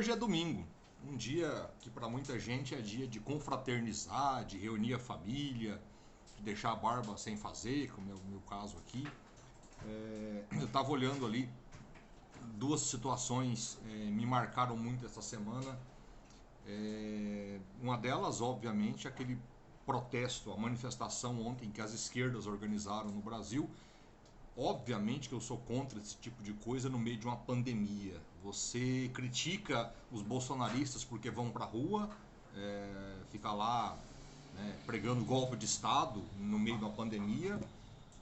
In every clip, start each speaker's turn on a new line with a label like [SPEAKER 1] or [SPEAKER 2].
[SPEAKER 1] hoje é domingo, um dia que para muita gente é dia de confraternizar, de reunir a família, de deixar a barba sem fazer, como é o meu caso aqui. Eu estava olhando ali, duas situações me marcaram muito essa semana. Uma delas, obviamente, aquele protesto, a manifestação ontem que as esquerdas organizaram no Brasil. Obviamente que eu sou contra esse tipo de coisa no meio de uma pandemia. Você critica os bolsonaristas porque vão pra rua, fica lá, né, pregando golpe de Estado no meio de uma pandemia,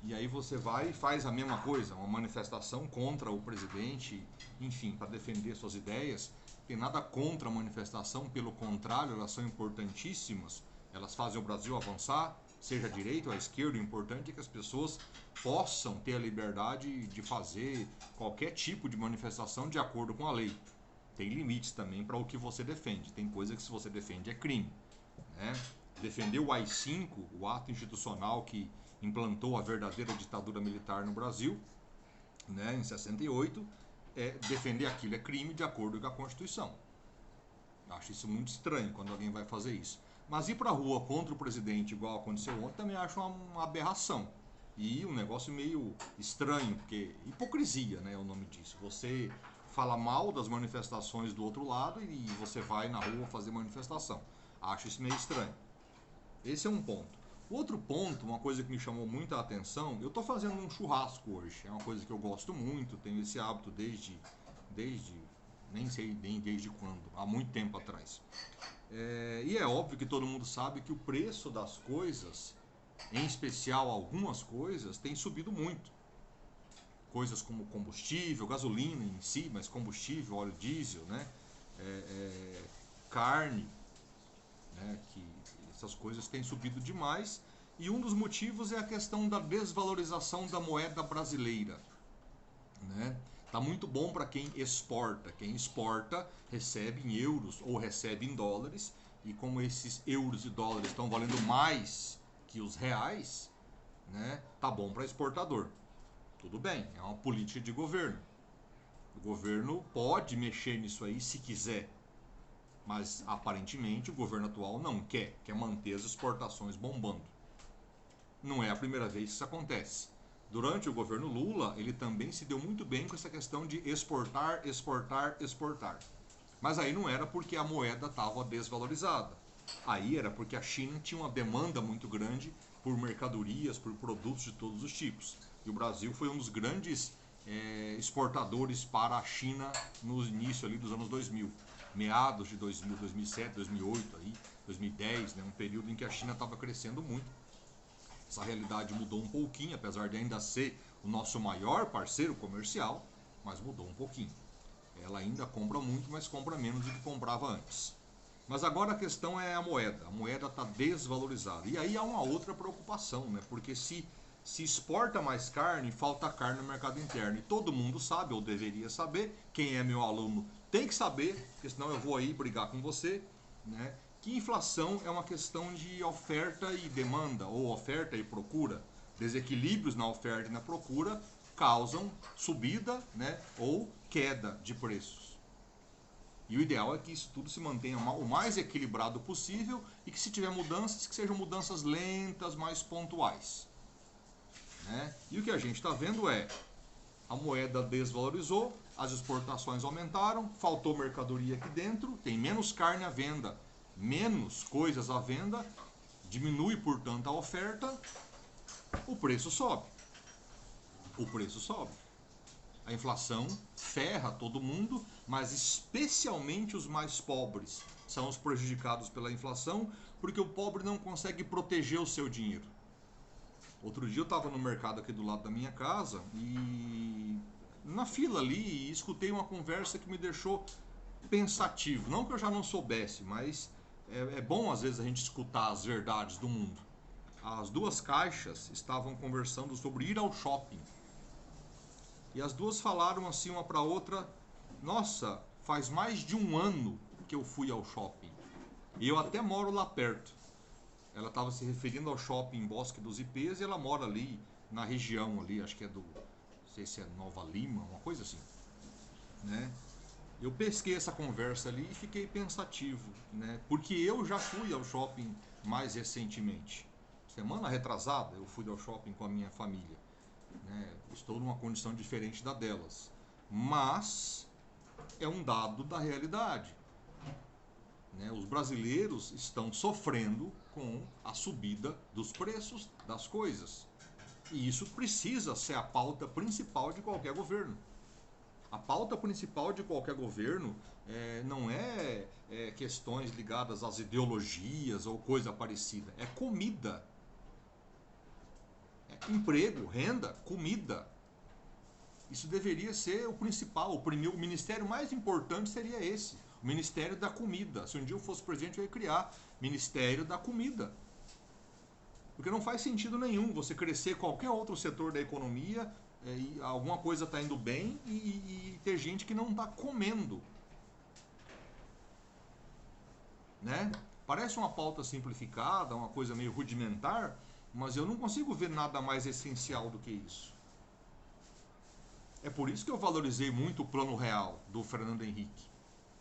[SPEAKER 1] e aí você vai e faz a mesma coisa, uma manifestação contra o presidente, enfim, para defender suas ideias. Tem nada contra a manifestação, pelo contrário, elas são importantíssimas, elas fazem o Brasil avançar, seja a direita ou a esquerda. O importante é que as pessoas possam ter a liberdade de fazer qualquer tipo de manifestação de acordo com a lei. Tem limites também para o que você defende, tem coisa que se você defende é crime, né? Defender o AI-5, o ato institucional que implantou a verdadeira ditadura militar no Brasil, né, em 68, defender aquilo é crime de acordo com a Constituição. Acho isso muito estranho quando alguém vai fazer isso. Mas ir para a rua contra o presidente, igual aconteceu ontem, também acho uma aberração. E um negócio meio estranho, porque hipocrisia, né, é o nome disso. Você fala mal das manifestações do outro lado e você vai na rua fazer manifestação. Acho isso meio estranho. Esse é um ponto. Outro ponto, uma coisa que me chamou muita atenção, eu estou fazendo um churrasco hoje. É uma coisa que eu gosto muito, tenho esse hábito desde nem sei nem desde quando, há muito tempo atrás. E é óbvio que todo mundo sabe que o preço das coisas, em especial algumas coisas, tem subido muito. Coisas como combustível, gasolina em si, mas combustível, óleo diesel, né? Carne, né? Que essas coisas têm subido demais. E um dos motivos é a questão da desvalorização da moeda brasileira, né? Tá muito bom para quem exporta. Quem exporta recebe em euros ou recebe em dólares. E como esses euros e dólares estão valendo mais que os reais, né? Tá bom para exportador. Tudo bem, é uma política de governo. O governo pode mexer nisso aí se quiser. Mas aparentemente o governo atual não quer manter as exportações bombando. Não é a primeira vez que isso acontece. Durante o governo Lula, ele também se deu muito bem com essa questão de exportar, exportar, exportar. Mas aí não era porque a moeda estava desvalorizada. Aí era porque a China tinha uma demanda muito grande por mercadorias, por produtos de todos os tipos. E o Brasil foi um dos grandes exportadores para a China no início ali dos anos 2000. Meados de 2000, 2007, 2008, aí, 2010, né, um período em que a China estava crescendo muito. Essa realidade mudou um pouquinho, apesar de ainda ser o nosso maior parceiro comercial, mas mudou um pouquinho. Ela ainda compra muito, mas compra menos do que comprava antes. Mas agora a questão é a moeda. A moeda está desvalorizada. E aí há uma outra preocupação, né? Porque se exporta mais carne, falta carne no mercado interno. E todo mundo sabe, ou deveria saber, quem é meu aluno tem que saber, porque senão eu vou aí brigar com você, né? Que inflação é uma questão de oferta e demanda, ou oferta e procura. Desequilíbrios na oferta e na procura causam subida, né, ou queda de preços. E o ideal é que isso tudo se mantenha o mais equilibrado possível e que, se tiver mudanças, que sejam mudanças lentas, mais pontuais, né? E o que a gente está vendo é a moeda desvalorizou, as exportações aumentaram, faltou mercadoria aqui dentro, tem menos carne à venda, menos coisas à venda, diminui, portanto, a oferta, o preço sobe. O preço sobe. A inflação ferra todo mundo, mas especialmente os mais pobres são os prejudicados pela inflação, porque o pobre não consegue proteger o seu dinheiro. Outro dia eu estava no mercado aqui do lado da minha casa e na fila ali escutei uma conversa que me deixou pensativo. Não que eu já não soubesse, mas é bom às vezes a gente escutar as verdades do mundo. As duas caixas estavam conversando sobre ir ao shopping. E as duas falaram assim uma para outra: nossa, faz mais de um ano que eu fui ao shopping. E eu até moro lá perto. Ela estava se referindo ao shopping Bosque dos Ipês e ela mora ali na região ali, acho que é do, não sei se é Nova Lima, uma coisa assim, né? Eu pesquei essa conversa ali e fiquei pensativo, né? Porque eu já fui ao shopping mais recentemente. Semana retrasada eu fui ao shopping com a minha família, né? Estou numa condição diferente da delas, mas é um dado da realidade, né? Os brasileiros estão sofrendo com a subida dos preços das coisas. E isso precisa ser a pauta principal de qualquer governo. A pauta principal de qualquer governo não é questões ligadas às ideologias ou coisa parecida. É comida. É emprego, renda, comida. Isso deveria ser o principal. O ministério mais importante seria esse. O Ministério da Comida. Se um dia eu fosse presidente, eu ia criar Ministério da Comida. Porque não faz sentido nenhum você crescer qualquer outro setor da economia e alguma coisa está indo bem e ter gente que não está comendo. Né? Parece uma pauta simplificada, uma coisa meio rudimentar, mas eu não consigo ver nada mais essencial do que isso. É por isso que eu valorizei muito o Plano Real do Fernando Henrique.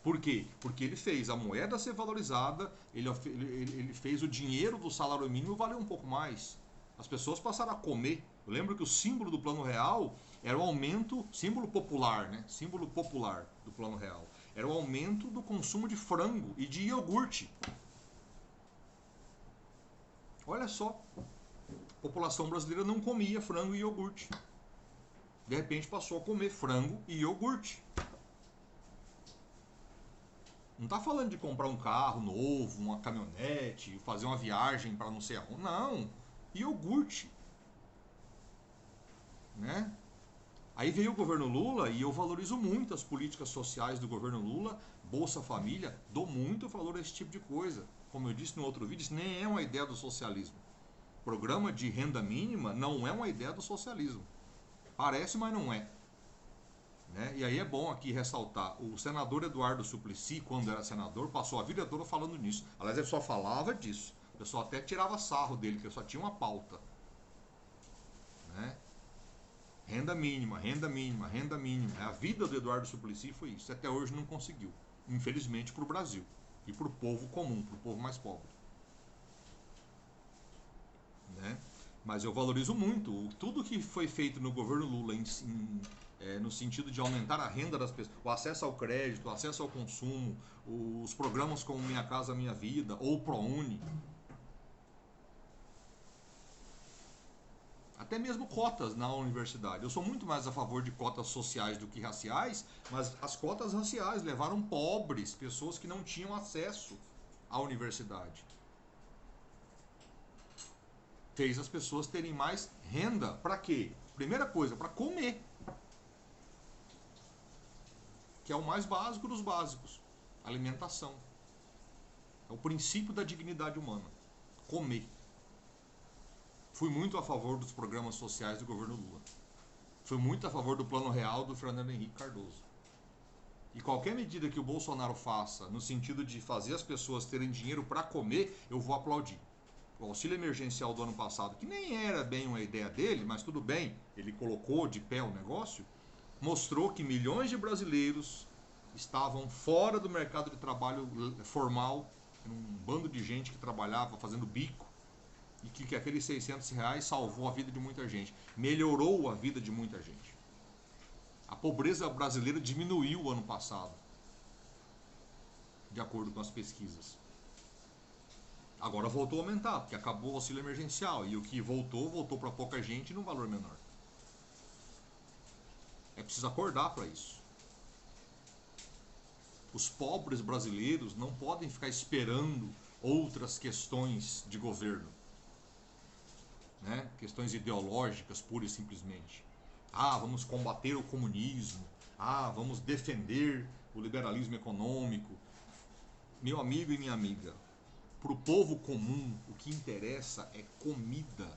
[SPEAKER 1] Por quê? Porque ele fez a moeda ser valorizada, ele fez o dinheiro do salário mínimo valer um pouco mais. As pessoas passaram a comer. Eu lembro que o símbolo do Plano Real era o aumento, símbolo popular, né? Símbolo popular do Plano Real. Era o aumento do consumo de frango e de iogurte. Olha só, a população brasileira não comia frango e iogurte. De repente passou a comer frango e iogurte. Não está falando de comprar um carro novo, uma caminhonete, fazer uma viagem para não sei aonde. Não, iogurte. Né? Aí veio o governo Lula e eu valorizo muito as políticas sociais do governo Lula, Bolsa Família, dou muito valor a esse tipo de coisa. Como eu disse no outro vídeo, isso nem é uma ideia do socialismo. Programa de renda mínima não é uma ideia do socialismo. Parece, mas não é. Né? E aí é bom aqui ressaltar, o senador Eduardo Suplicy, quando era senador, passou a vida toda falando nisso. Aliás, ele só falava disso. O pessoal até tirava sarro dele, porque só tinha uma pauta. Né? Renda mínima, renda mínima, renda mínima. A vida do Eduardo Suplicy foi isso. Até hoje não conseguiu. Infelizmente para o Brasil. E para o povo comum, para o povo mais pobre. Né? Mas eu valorizo muito tudo que foi feito no governo Lula no sentido de aumentar a renda das pessoas, o acesso ao crédito, o acesso ao consumo, os programas como Minha Casa Minha Vida ou ProUni. Até mesmo cotas na universidade. Eu sou muito mais a favor de cotas sociais do que raciais, mas as cotas raciais levaram pobres, pessoas que não tinham acesso à universidade. Fez as pessoas terem mais renda. Para quê? Primeira coisa, para comer. Que é o mais básico dos básicos. Alimentação. É o princípio da dignidade humana. Comer. Fui muito a favor dos programas sociais do governo Lula. Fui muito a favor do Plano Real do Fernando Henrique Cardoso. E qualquer medida que o Bolsonaro faça no sentido de fazer as pessoas terem dinheiro para comer, eu vou aplaudir. O auxílio emergencial do ano passado, que nem era bem uma ideia dele, mas tudo bem, ele colocou de pé o negócio, mostrou que milhões de brasileiros estavam fora do mercado de trabalho formal, um bando de gente que trabalhava fazendo bico, e que aqueles R$ 600 salvou a vida de muita gente, melhorou a vida de muita gente. A pobreza brasileira diminuiu o ano passado, de acordo com as pesquisas. Agora voltou a aumentar, porque acabou o auxílio emergencial, e o que voltou para pouca gente num valor menor. É preciso acordar para isso. Os pobres brasileiros não podem ficar esperando outras questões de governo. Né? Questões ideológicas, pura e simplesmente. Vamos combater o comunismo. Vamos defender o liberalismo econômico. Meu amigo e minha amiga, para o povo comum, o que interessa é comida.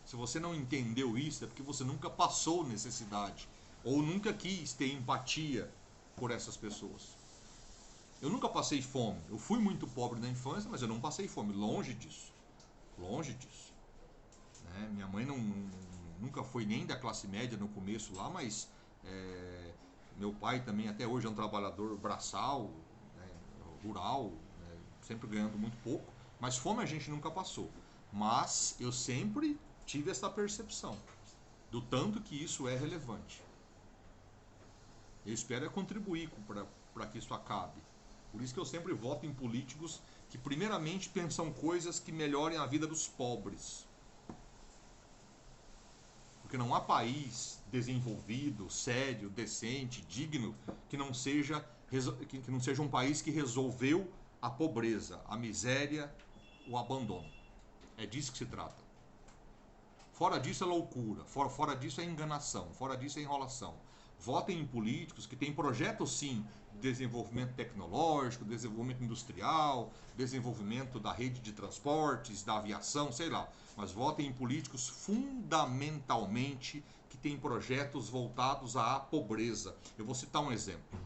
[SPEAKER 1] Se você não entendeu isso, é porque você nunca passou necessidade ou nunca quis ter empatia por essas pessoas. Eu nunca passei fome. Eu fui muito pobre na infância, mas eu não passei fome. Longe disso. Longe disso. Né? Minha mãe nunca foi nem da classe média no começo lá, mas Meu pai também até hoje é um trabalhador braçal, né, rural, né, sempre ganhando muito pouco, mas fome a gente nunca passou. Mas eu sempre tive essa percepção do tanto que isso é relevante. Eu espero contribuir para que isso acabe. Por isso que eu sempre voto em políticos que primeiramente pensam coisas que melhorem a vida dos pobres. Porque não há país desenvolvido, sério, decente, digno, que não seja um país que resolveu a pobreza, a miséria, o abandono. É disso que se trata. Fora disso é loucura, fora disso é enganação, fora disso é enrolação. Votem em políticos que têm projetos, sim, de desenvolvimento tecnológico, desenvolvimento industrial, desenvolvimento da rede de transportes, da aviação, sei lá. Mas votem em políticos fundamentalmente que têm projetos voltados à pobreza. Eu vou citar um exemplo.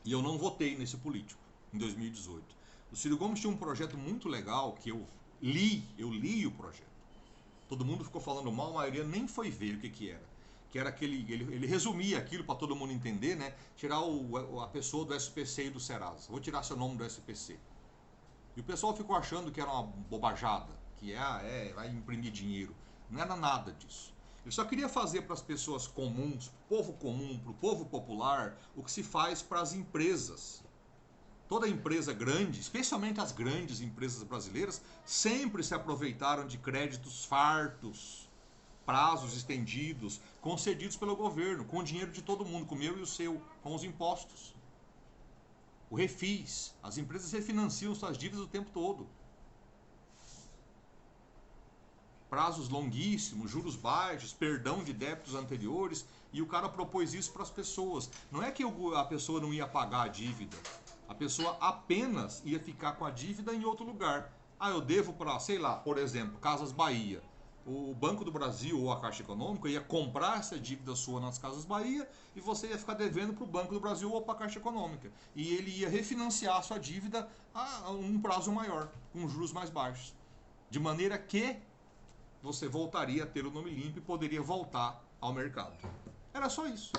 [SPEAKER 1] E eu não votei nesse político em 2018. O Ciro Gomes tinha um projeto muito legal que eu li o projeto. Todo mundo ficou falando mal, a maioria nem foi ver o que era. Que era aquele. Ele resumia aquilo para todo mundo entender, né? Tirar a pessoa do SPC e do Serasa. Vou tirar seu nome do SPC. E o pessoal ficou achando que era uma bobajada, que vai imprimir dinheiro. Não era nada disso. Ele só queria fazer para as pessoas comuns, para o povo comum, para o povo popular, o que se faz para as empresas. Toda empresa grande, especialmente as grandes empresas brasileiras, sempre se aproveitaram de créditos fartos, prazos estendidos, concedidos pelo governo, com o dinheiro de todo mundo, com o meu e o seu, com os impostos. O refis, as empresas refinanciam suas dívidas o tempo todo. Prazos longuíssimos, juros baixos, perdão de débitos anteriores, e o cara propôs isso para as pessoas. Não é que a pessoa não ia pagar a dívida. A pessoa apenas ia ficar com a dívida em outro lugar. Eu devo para, sei lá, por exemplo, Casas Bahia. O Banco do Brasil ou a Caixa Econômica ia comprar essa dívida sua nas Casas Bahia e você ia ficar devendo para o Banco do Brasil ou para a Caixa Econômica. E ele ia refinanciar a sua dívida a um prazo maior, com juros mais baixos. De maneira que você voltaria a ter o nome limpo e poderia voltar ao mercado. Era só isso.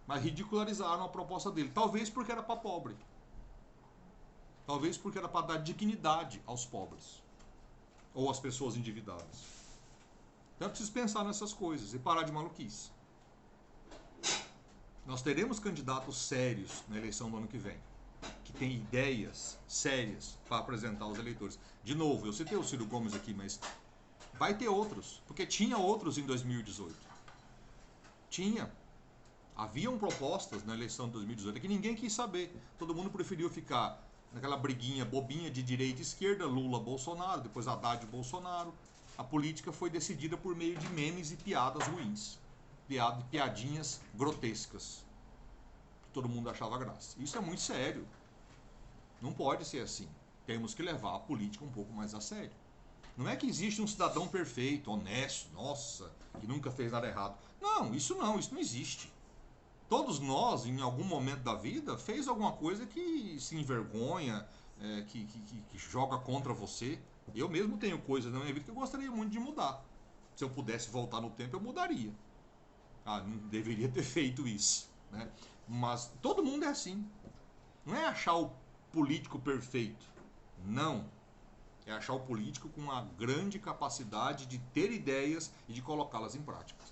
[SPEAKER 1] Mas ridicularizaram a proposta dele. Talvez porque era para pobre. Talvez porque era para dar dignidade aos pobres. Ou às pessoas endividadas. Então é preciso pensar nessas coisas e parar de maluquice. Nós teremos candidatos sérios na eleição do ano que vem. Que têm ideias sérias para apresentar aos eleitores. De novo, eu citei o Ciro Gomes aqui, mas vai ter outros. Porque tinha outros em 2018. Tinha. Haviam propostas na eleição de 2018 que ninguém quis saber. Todo mundo preferiu ficar naquela briguinha bobinha de direita e esquerda, Lula, Bolsonaro, depois Haddad, Bolsonaro. A política foi decidida por meio de memes e piadas ruins. Piadinhas grotescas. Que todo mundo achava graça. Isso é muito sério. Não pode ser assim. Temos que levar a política um pouco mais a sério. Não é que existe um cidadão perfeito, honesto, nossa, que nunca fez nada errado. Não, isso não existe. Todos nós, em algum momento da vida, fez alguma coisa que se envergonha, que joga contra você. Eu mesmo tenho coisas na minha vida que eu gostaria muito de mudar. Se eu pudesse voltar no tempo, eu mudaria. Não deveria ter feito isso, né? Mas todo mundo é assim. Não é achar o político perfeito. Não. É achar o político com uma grande capacidade de ter ideias e de colocá-las em prática.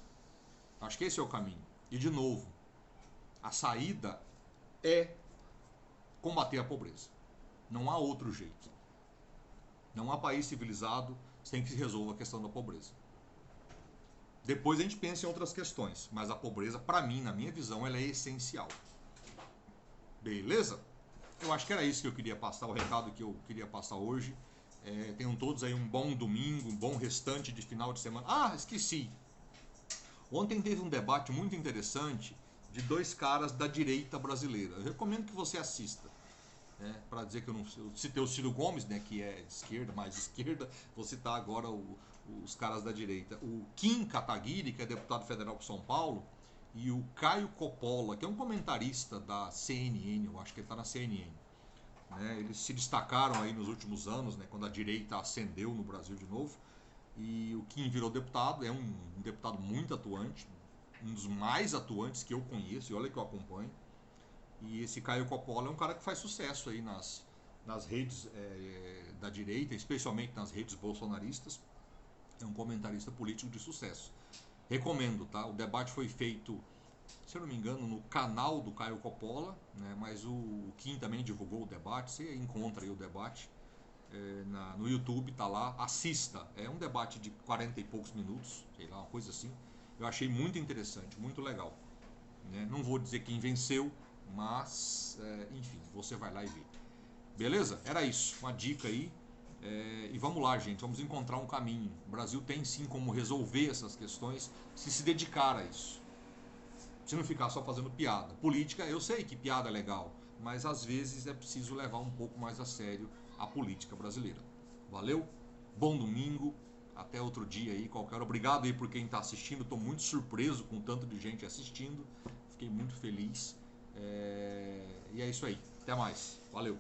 [SPEAKER 1] Acho que esse é o caminho. E, de novo, a saída é combater a pobreza. Não há outro jeito. Não há país civilizado sem que se resolva a questão da pobreza. Depois a gente pensa em outras questões, mas a pobreza, para mim, na minha visão, ela é essencial. Beleza? Eu acho que era isso que eu queria passar, o recado que eu queria passar hoje. Tenham todos aí um bom domingo, um bom restante de final de semana. Esqueci. Ontem teve um debate muito interessante de dois caras da direita brasileira. Eu recomendo que você assista. Para dizer que eu citei o Ciro Gomes, né, que é de esquerda, mais de esquerda, vou citar agora os caras da direita. O Kim Kataguiri, que é deputado federal por São Paulo, e o Caio Coppola, que é um comentarista da CNN, eu acho que ele está na CNN. Eles se destacaram aí nos últimos anos, né, quando a direita ascendeu no Brasil de novo. E o Kim virou deputado, é um deputado muito atuante, um dos mais atuantes que eu conheço, e olha que eu acompanho. E esse Caio Coppola é um cara que faz sucesso aí nas redes da direita, especialmente nas redes bolsonaristas. É um comentarista político de sucesso. Recomendo, tá? O debate foi feito, se eu não me engano, no canal do Caio Coppola, né? Mas o Kim também divulgou o debate. Você encontra aí o debate no YouTube, tá lá. Assista. É um debate de 40 e poucos minutos, sei lá, uma coisa assim. Eu achei muito interessante, muito legal. Né? Não vou dizer quem venceu, mas, enfim, você vai lá e vê. Beleza? Era isso. Uma dica aí. E vamos lá, gente. Vamos encontrar um caminho. O Brasil tem sim como resolver essas questões se dedicar a isso. Se não ficar só fazendo piada. Política, eu sei que piada é legal, mas às vezes é preciso levar um pouco mais a sério a política brasileira. Valeu? Bom domingo. Até outro dia aí, qualquer. Obrigado aí por quem está assistindo. Estou muito surpreso com o tanto de gente assistindo. Fiquei muito feliz. E é isso aí. Até mais. Valeu.